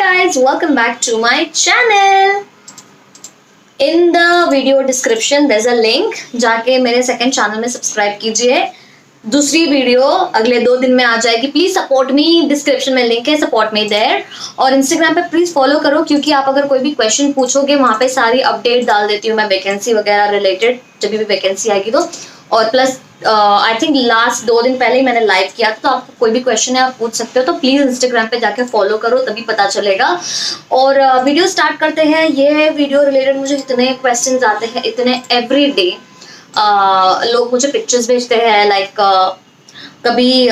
guys, welcome back to my channel. In the video description there's a link, जाके मेरे second channel में subscribe कीजिए. दूसरी video अगले 2 दिन में आ जाएगी. प्लीज सपोर्ट मी, डिस्क्रिप्शन में लिंक है, सपोर्ट मी देयर. और इंस्टाग्राम पे प्लीज फॉलो करो, क्योंकि आप अगर कोई भी क्वेश्चन पूछोगे वहां पे सारी अपडेट डाल देती हूँ मैं वैकेंसी वगैरह रिलेटेड, जब भी वैकेंसी आएगी तो. और प्लस आई थिंक लास्ट 2 दिन पहले ही मैंने लाइव किया था, तो आपको कोई भी क्वेश्चन है आप पूछ सकते हो. तो प्लीज इंस्टाग्राम पे जाके फॉलो करो, तभी पता चलेगा. और वीडियो स्टार्ट करते हैं. ये वीडियो रिलेटेड मुझे इतने क्वेश्चंस आते हैं, इतने एवरी डे. लोग मुझे पिक्चर्स भेजते हैं, लाइक कभी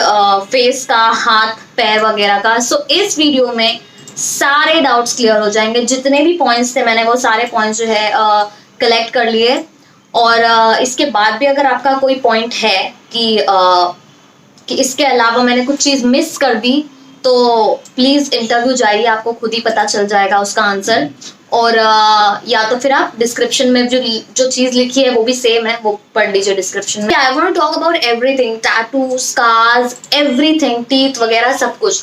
फेस का, हाथ पैर वगैरह का. सो इस वीडियो में सारे डाउट्स क्लियर हो जाएंगे. जितने भी पॉइंट्स थे मैंने वो सारे पॉइंट्स जो है कलेक्ट कर लिए. और इसके बाद भी अगर आपका कोई पॉइंट है कि इसके अलावा मैंने कुछ चीज मिस कर दी, तो प्लीज इंटरव्यू जाइए, आपको खुद ही पता चल जाएगा उसका आंसर. और या तो फिर आप डिस्क्रिप्शन में जो चीज लिखी है वो भी सेम है, वो पढ़ लीजिए डिस्क्रिप्शन में. I want to talk about everything, tattoo, scars, everything, teeth वगैरह सब कुछ.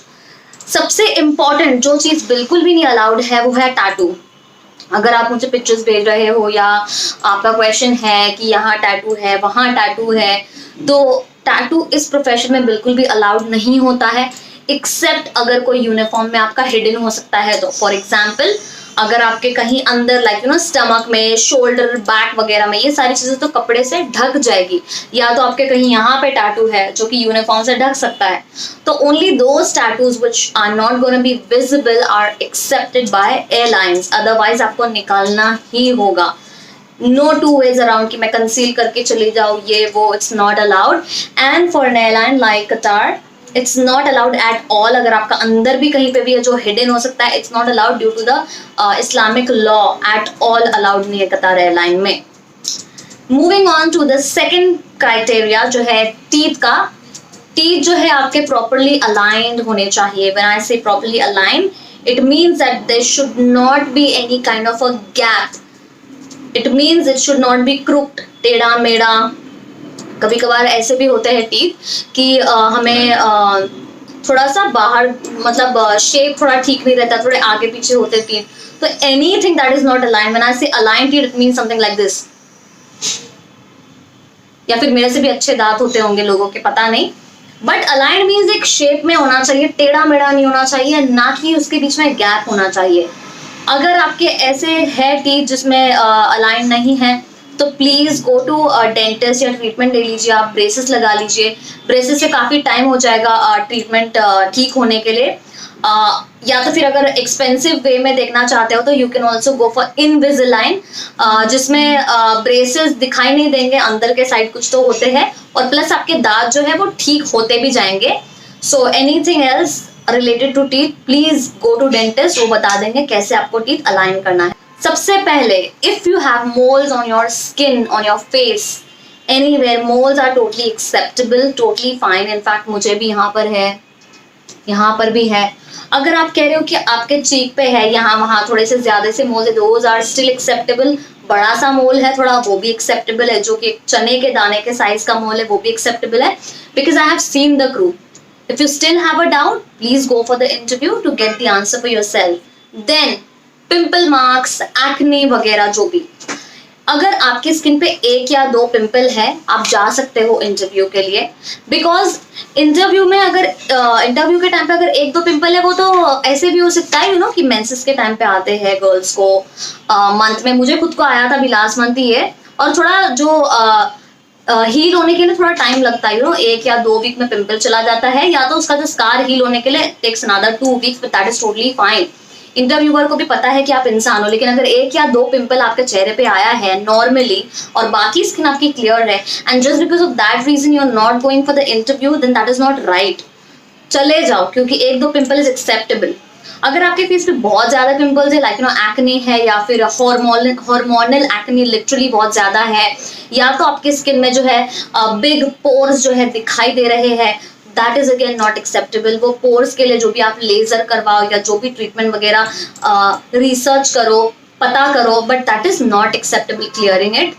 सबसे इम्पोर्टेंट जो चीज बिल्कुल भी नहीं अलाउड है वो है टैटू. अगर आप मुझे पिक्चर्स भेज रहे हो या आपका क्वेश्चन है कि यहाँ टैटू है वहाँ टैटू है, तो टैटू इस प्रोफेशन में बिल्कुल भी अलाउड नहीं होता है, एक्सेप्ट अगर कोई यूनिफॉर्म में आपका हिडन हो सकता है. तो फॉर एग्जाम्पल अगर आपके कहीं अंदर लाइक स्टमक में, शोल्डर, बैक वगैरह में, ये सारी चीजें तो कपड़े से ढक जाएगी. या तो आपके कहीं यहाँ पे टैटू है जो कि यूनिफॉर्म से ढक सकता है, तो only those tattoos which are not gonna be visible are accepted by airlines. Otherwise आपको निकालना ही होगा. नो टू वेज अराउंड कि मैं कंसील करके चली जाऊँ, ये वो, it's not allowed. And for an airline like Qatar it's not allowed at all. अगर आपका अंदर भी कहीं पे भी है जो हिडन हो सकता है, it's not allowed due to the Islamic law. At all allowed नहीं है कतार एयरलाइन में. Moving on to the second criteria जो है टीथ का. टीथ जो है आपके प्रॉपरली अलाइंड होने चाहिए. When I say properly aligned, it means that there should not be any kind of a gap. It means it should not be crooked, टेढ़ा मेढ़ा. कभी कभार ऐसे भी होते हैं टीथ कि हमें थोड़ा सा बाहर, मतलब शेप थोड़ा ठीक नहीं रहता, थोड़े आगे पीछे होते हैं टीथ. तो anything that is not align, when I say align teeth, it means something like this. या फिर मेरे से भी अच्छे दांत होते होंगे लोगों के, पता नहीं. बट अलाइन मीन्स एक शेप में होना चाहिए, टेढ़ा मेढ़ा नहीं होना चाहिए, ना कि उसके बीच में गैप होना चाहिए. अगर आपके ऐसे है टीथ जिसमें अलाइन नहीं है, तो प्लीज गो टू डेंटिस्ट या ट्रीटमेंट ले लीजिए. आप ब्रेसेस लगा लीजिए. ब्रेसेस से काफी टाइम हो जाएगा ट्रीटमेंट ठीक होने के लिए. या तो फिर अगर एक्सपेंसिव वे में देखना चाहते हो तो you can also go for इनविजिलाइन, जिसमें ब्रेसेस दिखाई नहीं देंगे, अंदर के साइड कुछ तो होते हैं, और प्लस आपके दांत जो है वो ठीक होते भी जाएंगे. So anything else related to teeth, please go to dentist, वो बता देंगे कैसे आपको टीथ अलाइन करना है. सबसे पहले, if you have moles on your skin, on your face, anywhere, moles are totally acceptable, totally fine. In fact मुझे भी यहाँ पर है, यहाँ पर भी है. अगर आप कह रहे हो कि आपके चीक पे है, यहाँ वहाँ थोड़े से ज्यादा से मोल्स है, दोज आर स्टिल एक्सेप्टेबल. बड़ा सा मोल है थोड़ा, वो भी एक्सेप्टेबल है. जो कि चने के दाने के साइज का मोल है, वो भी एक्सेप्टेबल है, because I have seen the crew. If you still have a doubt, please go for the interview to get the answer for yourself. Then, pimple marks, acne वगैरह जो भी. अगर आपकी स्किन पे 1 या 2 पिंपल है, आप जा सकते हो इंटरव्यू के लिए. बिकॉज इंटरव्यू में अगर इंटरव्यू के टाइम पे अगर 1-2 पिंपल है, वो तो ऐसे भी हो सकता है कि मेंसेस के टाइम पे आते हैं गर्ल्स को मंथ में. मुझे खुद को आया था अभी लास्ट मंथ ही है, और थोड़ा जो हील होने के लिए थोड़ा टाइम लगता है. 1 या 2 वीक में पिंपल चला जाता है, या तो उसका जो स्कार हील होने के लिए takes another 2 weeks, but that is totally fine. Interviewer को भी पता है कि आप इंसान हो. लेकिन अगर 1 या 2 पिंपल आपके चेहरे पे आया है नॉर्मली, और बाकी स्किन आपकी क्लियर है, and just because of that reason you are not going for the interview, then that is not right. चले जाओ, क्योंकि 1-2 पिंपल इज एक्सेप्टेबल. अगर आपके फेस पे बहुत ज्यादा पिंपल्स है, लाइक एक्ने है, या फिर हार्मोनल एक्ने लिटरली बहुत ज्यादा है, या तो आपकी स्किन में जो है बिग पोर्स जो है दिखाई दे रहे हैं, that is again not acceptable. वो पोर्स के लिए जो भी आप लेजर करवाओ या जो भी ट्रीटमेंट वगैरह रिसर्च करो, पता करो, but that is not acceptable clearing it.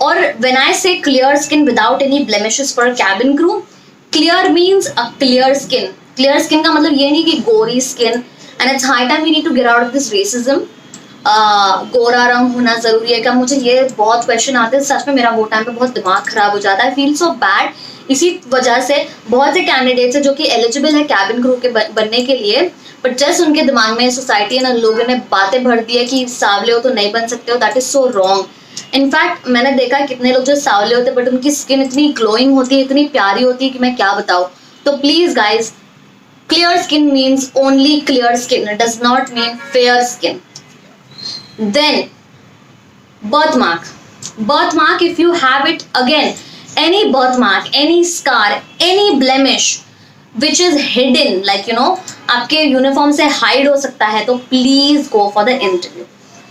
और when I say clear skin without any blemishes for cabin crew, clear means a clear skin. Clear skin का मतलब ये नहीं कि गोरी skin, and it's high time we need to get out of this racism. गोरा रंग होना जरूरी है क्या? मुझे ये बहुत क्वेश्चन आते हैं, सच में मेरा वो टाइम पे बहुत दिमाग खराब हो जाता है, फील सो बैड। इसी वजह से बहुत से कैंडिडेट्स हैं जो कि एलिजिबल है कैबिन क्रू के बनने के लिए, बट जस्ट उनके दिमाग में सोसाइटी ने लोगों ने बातें भर दी है कि सावले हो तो नहीं बन सकते हो। That is so wrong. In fact मैंने देखा है कितने लोग जो सावले होते हैं बट उनकी स्किन इतनी ग्लोइंग होती है, इतनी प्यारी होती है कि मैं क्या बताऊं। तो please guys, clear skin means only clear skin, it does not mean fair skin. Then birthmark. Birthmark, if you have it, again, any birthmark, any scar, any blemish which is hidden, like you know, आपके uniform से hide हो सकता है, तो please go for the interview.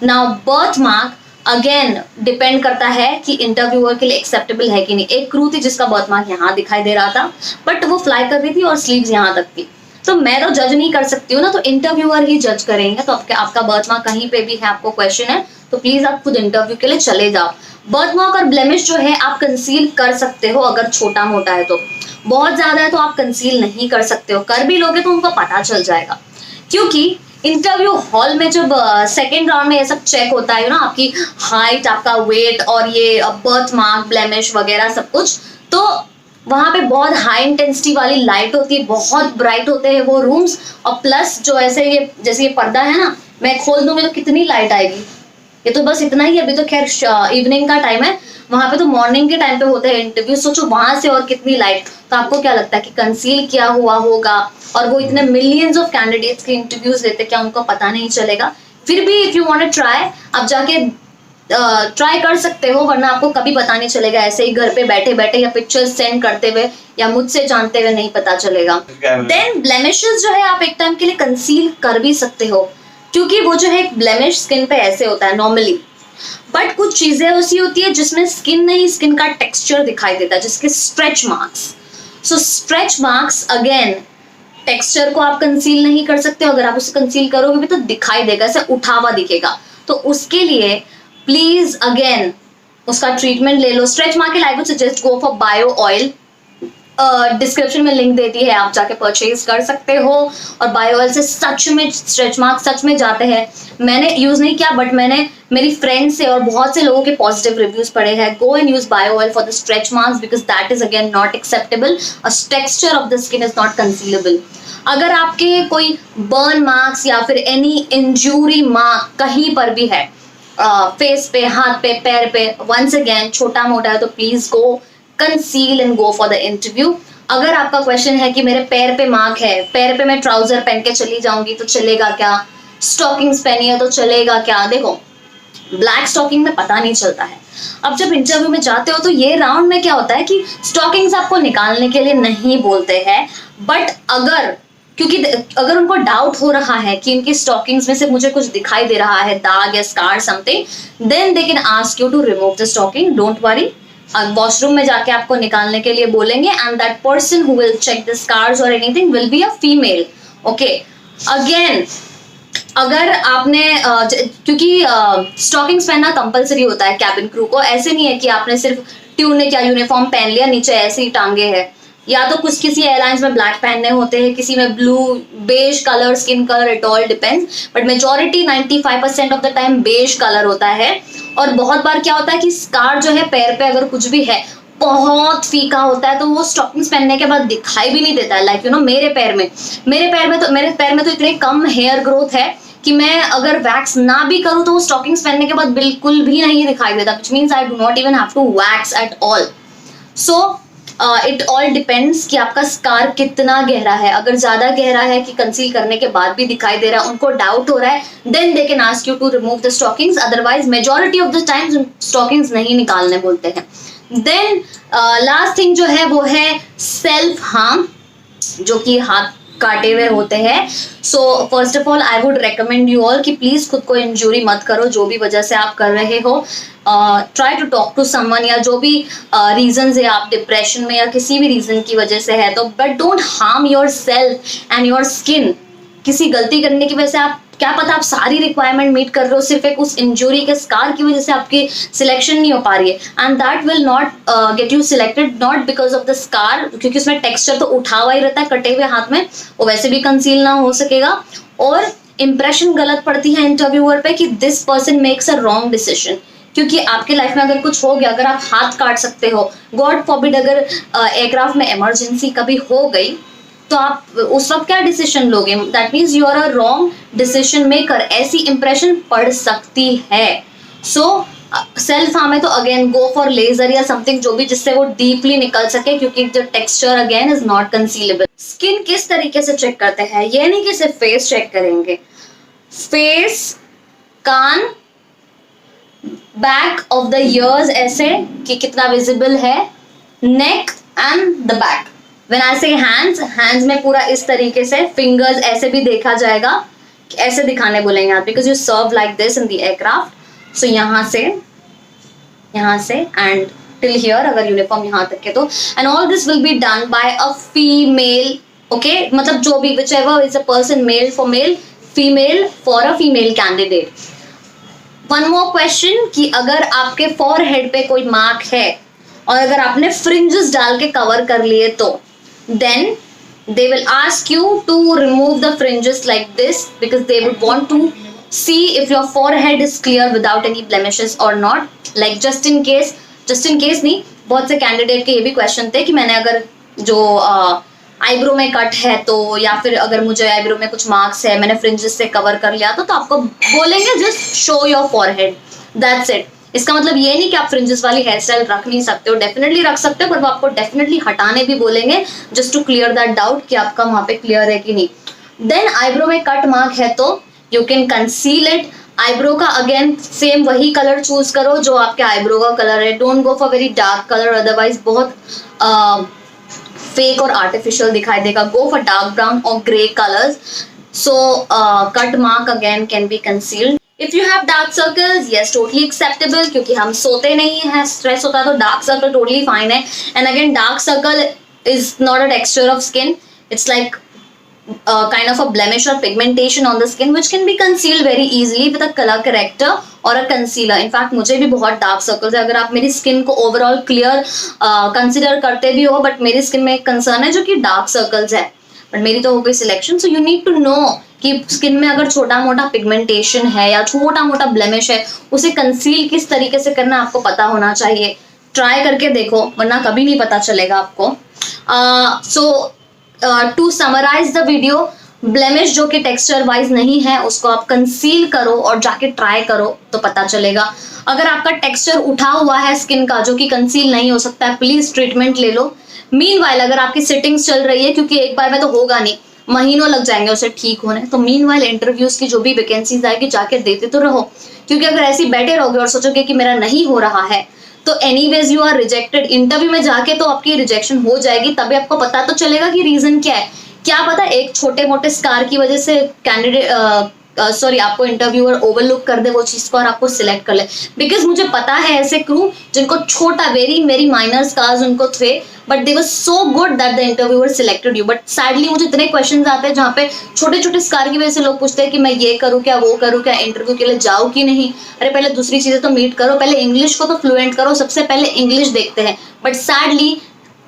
Now birthmark again depend करता है कि interviewer के लिए एक्सेप्टेबल है कि नहीं। एक क्रू थी जिसका बर्थमार्क यहाँ दिखाई दे रहा था बट वो फ्लाई कर रही थी और स्लीव्स यहाँ तक थी, तो मैं तो जज नहीं कर सकती हूँ ना, तो इंटरव्यूअर ही जज करेंगे। तो आपका बर्थमार्क कहीं पे भी है, आपको क्वेश्चन है, तो प्लीज आप खुद इंटरव्यू के लिए चले जाओ। बर्थमार्क और ब्लेमिश जो है आप कंसील कर सकते हो, अगर छोटा मोटा है तो। बहुत ज्यादा है तो आप कंसील नहीं कर सकते हो, कर भी लोगे तो उनको पता चल जाएगा। क्योंकि इंटरव्यू हॉल में जब सेकेंड राउंड में ये सब चेक होता है ना, आपकी हाइट, आपका वेट और ये बर्थमार्क, ब्लेमिश वगैरह सब कुछ, तो वहां पे बहुत हाई इंटेंसिटी वाली लाइट होती है, बहुत ब्राइट होते हैं वो रूम्स, और प्लस जो ऐसे ये जैसे ये पर्दा है ना, मैं खोल दूंगी तो कितनी लाइट आएगी। ये तो बस इतना ही, अभी तो खैर इवनिंग का टाइम है, वहां पे तो मॉर्निंग के टाइम पे होते हैं इंटरव्यू। सोचो वहां से और कितनी लाइट। तो आपको क्या लगता है कि कंसील किया हुआ होगा और वो इतने मिलियंस ऑफ कैंडिडेट्स के इंटरव्यूज लेते, क्या उनको पता नहीं चलेगा? फिर भी if you want to try, आप जाके ट्राई कर सकते हो, वरना आपको कभी पता नहीं चलेगा, ऐसे ही घर पे बैठे बैठे या पिक्चर्स सेंड करते हुए या मुझसे जानते हुए नहीं पता चलेगा। देन ब्लेमिशेस जो है आप एक टाइम के लिए कंसील कर भी सकते हो, क्योंकि वो जो है ब्लेमिश स्किन पे ऐसे होता है नॉर्मली, बट कुछ चीजें ऐसी होती है जिसमें स्किन नहीं, स्किन का टेक्सचर दिखाई देता है, जिसके स्ट्रेच मार्क्स। सो स्ट्रेच मार्क्स अगेन, टेक्सचर को आप कंसील नहीं कर सकते, अगर आप उसे कंसील करोगे भी तो दिखाई देगा, ऐसे उठा हुआ दिखेगा। तो उसके लिए प्लीज अगेन उसका ट्रीटमेंट ले लो। स्ट्रेच मार्क के लिए I would suggest go for bio oil, description में लिंक देती है, आप जाके परचेज कर सकते हो। और बायो ऑयल से सच में स्ट्रेच मार्क सच में जाते हैं। मैंने यूज नहीं किया बट मैंने मेरी फ्रेंड से और बहुत से लोगों के पॉजिटिव रिव्यूज पढ़े हैं। Go and use bio oil for the stretch marks because that is again not acceptable, texture of the skin is not concealable. अगर आपके कोई बर्न मार्क्स या फिर एनी इंजूरी मार्क कहीं पर भी है, फेस पे, हाथ पे, पैर पे, वंस अगेन छोटा मोटा है, तो please go conceal and go for the interview. अगर आपका क्वेश्चन है कि मेरे पैर पे मार्क है, पैर पे मैं ट्राउजर पहन के चली जाऊंगी तो चलेगा क्या, स्टॉकिंग्स पहनी है तो चलेगा क्या? देखो ब्लैक स्टॉकिंग में पता नहीं चलता है। अब जब इंटरव्यू में जाते हो तो ये राउंड में क्या होता है कि स्टॉकिंग्स आपको निकालने के लिए नहीं बोलते हैं, बट क्योंकि अगर उनको डाउट हो रहा है कि इनकी स्टॉकिंग्स में से मुझे कुछ दिखाई दे रहा है, दाग या scar something, then they can ask you to remove the stocking, don't worry. Washroom में जाके आपको निकालने के लिए बोलेंगे and that person who will check the scars और anything will be a female. Okay, again अगर आपने क्योंकि स्टॉकिंग्स पहनना कंपलसरी होता है कैबिन क्रू को, ऐसे नहीं है कि आपने सिर्फ ट्यूनिक या यूनिफॉर्म पहन लिया, नीचे ऐसे ही टांगे हैं। या तो किसी एयरलाइंस में ब्लैक पहनने होते हैं, किसी में blue, beige colour, skin colour, it all depends, but majority 95% of the time beige colour होता है। और बहुत बार क्या होता है कि स्कार जो है पैर पे अगर कुछ भी है बहुत फीका होता है, तो वो स्टॉकिंग्स पहनने के बाद दिखाई भी नहीं देता है। लाइक यू नो मेरे पैर में तो इतने कम हेयर ग्रोथ है कि मैं अगर वैक्स ना भी करूं तो वो स्टॉकिंग्स पहनने के बाद बिल्कुल भी नहीं दिखाई देता, which means I do not even have to wax at all. So it all depends कि आपका स्कार कितना गहरा है। अगर ज्यादा गहरा है कि कंसील करने के बाद भी दिखाई दे रहा है, उनको डाउट हो रहा है, then they can ask you to remove the stockings, otherwise majority of the times stockings नहीं निकालने बोलते हैं। देन लास्ट थिंग जो है वो है सेल्फ हार्म, जो कि हाथ काटे हुए होते हैं। So first of all I would recommend you all कि प्लीज खुद को इंजरी मत करो, जो भी वजह से आप कर रहे हो। Try to talk to someone, या जो भी रीजन है, आप डिप्रेशन में या किसी भी रीजन की वजह से है तो, but don't harm your self and your skin. किसी गलती करने की वजह से आप क्या पता आप सारी रिक्वायरमेंट मीट कर रहे हो, सिर्फ एक उस इंजरी के स्कार की वजह से आपकी सिलेक्शन नहीं हो पा रही है, and that will not get you selected, not because of the scar, क्योंकि उसमें टेक्सचर तो उठा हुआ ही रहता है कटे हुए हाथ में, वो वैसे भी कंसील ना हो सकेगा। और इंप्रेशन गलत पड़ती है इंटरव्यूअर पे कि this person makes a wrong decision. क्योंकि आपके लाइफ में अगर कुछ हो गया, अगर आप हाथ काट सकते हो, गॉड फॉरबिड अगर एयरक्राफ्ट में इमरजेंसी कभी हो गई, तो आप उस वक्त क्या डिसीजन लोगे? That means you are a wrong decision maker. ऐसी इंप्रेशन पड़ सकती है। सो सेल्फ हार्म है तो अगेन गो फॉर लेजर या समथिंग, जो भी जिससे वो डीपली निकल सके, क्योंकि the texture again is not concealable. Skin किस तरीके से चेक करते हैं? ये नहीं कि सिर्फ फेस चेक करेंगे, फेस, कान, बैक ऑफ द ईयर्स ऐसे कि कितना विजिबल है, neck and the back. When I say hands, hands में पूरा इस तरीके से, फिंगर्स ऐसे भी देखा जाएगा, ऐसे दिखाने बोलेंगे आप, because you serve like this in the aircraft. So यहाँ से एंड टिल हियर, अगर यूनिफॉर्म यहाँ तक के तो, and all this will be done by a female. Okay, मतलब जो भी whichever is a person, male for male, female for a female candidate. One more question कि अगर आपके फॉरहेड पे कोई मार्क है और अगर आपने फ्रिंजेस डाल के कवर कर लिए, तो then they will ask you to remove the fringes like this, because they would want to see if your forehead is clear without any blemishes or not, like just in case नहीं, बहुत से candidate के ये भी question थे कि मैंने अगर जो आईब्रो में कट है तो, या फिर अगर मुझे आईब्रो में कुछ मार्क्स है, मैंने फ्रिंजेस से कवर कर लिया तो आपको बोलेंगे just show your forehead, that's it. इसका मतलब ये नहीं कि आप फ्रिंजेस वाली हेयर स्टाइल रख नहीं सकते हो, डेफिनेटली रख सकते हो, पर वो आपको डेफिनेटली हटाने भी बोलेंगे, just to clear that doubt कि आपका वहां पे क्लियर है कि नहीं। देन आईब्रो में कट मार्क है तो you can conceal it. Eyebrow का अगेन सेम वही कलर चूज करो जो आपके आईब्रो का कलर है। Don't go for very dark colour, otherwise बहुत फेक और आर्टिफिशियल दिखाई देगा। गो फॉर डार्क ब्राउन और grey colours. So cut mark again can be concealed. If you have dark circles, yes, totally acceptable, क्योंकि हम सोते नहीं हैं, स्ट्रेस होता है, तो डार्क सर्कल totally fine है। And again, dark circle is not a texture of skin, it's like kind of a blemish or pigmentation on the skin which can be concealed very easily with a color corrector or a concealer. In fact, मुझे भी बहुत dark circles है। अगर आप मेरी skin को overall clear consider करते भी हो, बट मेरी स्किन में एक कंसर्न है जो कि डार्क सर्कल्स है, बट मेरी तो हो गई selection. So you need to know कि स्किन में अगर छोटा मोटा पिगमेंटेशन है या छोटा मोटा ब्लेमिश है, उसे कंसील किस तरीके से करना आपको पता होना चाहिए। ट्राई करके देखो, वरना कभी नहीं पता चलेगा आपको। So to summarise the video, blemish जो कि टेक्सचर वाइज नहीं है उसको आप कंसील करो और जाके ट्राई करो तो पता चलेगा। अगर आपका टेक्सचर उठा हुआ है स्किन का जो कि कंसील नहीं हो सकता है, प्लीज ट्रीटमेंट ले लो। मीनवाइल अगर आपकी सिटिंग्स चल रही है, क्योंकि एक बार में तो होगा नहीं, महीनों लग जाएंगे उसे ठीक होने, तो मीनवाइल इंटरव्यूज की जो भी वैकेंसीज आएगी जाके देते तो रहो। क्योंकि अगर ऐसे बैठे रहोगे और सोचोगे कि मेरा नहीं हो रहा है, तो anyways you are rejected. Interview में जाके तो आपकी रिजेक्शन हो जाएगी, तभी आपको पता तो चलेगा कि रीजन क्या है। क्या पता एक छोटे मोटे स्कार की वजह से कैंडिडेट आपको इंटरव्यूअर ओवरलुक कर दे वो चीज को और आपको सिलेक्ट कर ले। बिकॉज मुझे पता है ऐसे क्रू जिनको छोटा वेरी माइनर स्कार्स उनको थे, but they were so good that the interviewer selected you. But sadly मुझे इतने क्वेश्चंस आते हैं जहाँ पे छोटे छोटे स्कार की वजह से लोग पूछते हैं कि मैं ये करूँ क्या, वो करूँ क्या, इंटरव्यू के लिए जाऊँ कि नहीं। अरे पहले दूसरी चीजें तो मीट करो, पहले इंग्लिश को तो फ्लुएंट करो, सबसे पहले इंग्लिश देखते हैं। बट सैडली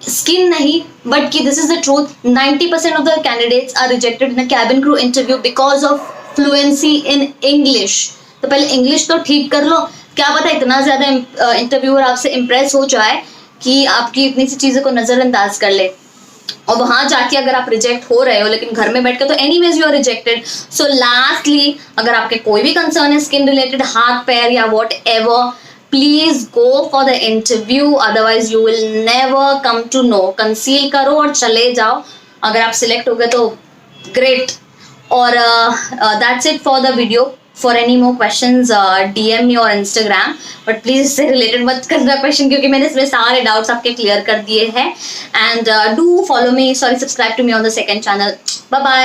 स्किन नहीं, बट कि this is the truth, 90% of the candidates are rejected in a cabin crew interview because of fluency in English. तो पहले इंग्लिश तो ठीक कर लो। क्या पता इतना ज्यादा इंटरव्यूअर आपसे इंप्रेस हो जाए कि आपकी इतनी सी चीजों को नजरअंदाज कर ले, और वहां जाके अगर आप रिजेक्ट हो रहे हो लेकिन घर में बैठ के, तो anyways you are rejected. So lastly, अगर आपके कोई भी कंसर्न है स्किन रिलेटेड, हाथ पैर या whatever, please go for the interview, otherwise you will never come to know. Conceal करो और चले जाओ। अगर आप सिलेक्ट हो गए तो ग्रेट। और that's it for the video. For any more questions DM मी और Instagram, बट प्लीज इससे रिलेटेड मत करना क्वेश्चन, क्योंकि मैंने इसमें सारे डाउट्स आपके क्लियर कर दिए हैं। And do follow me, subscribe to me on the second channel. Bye bye.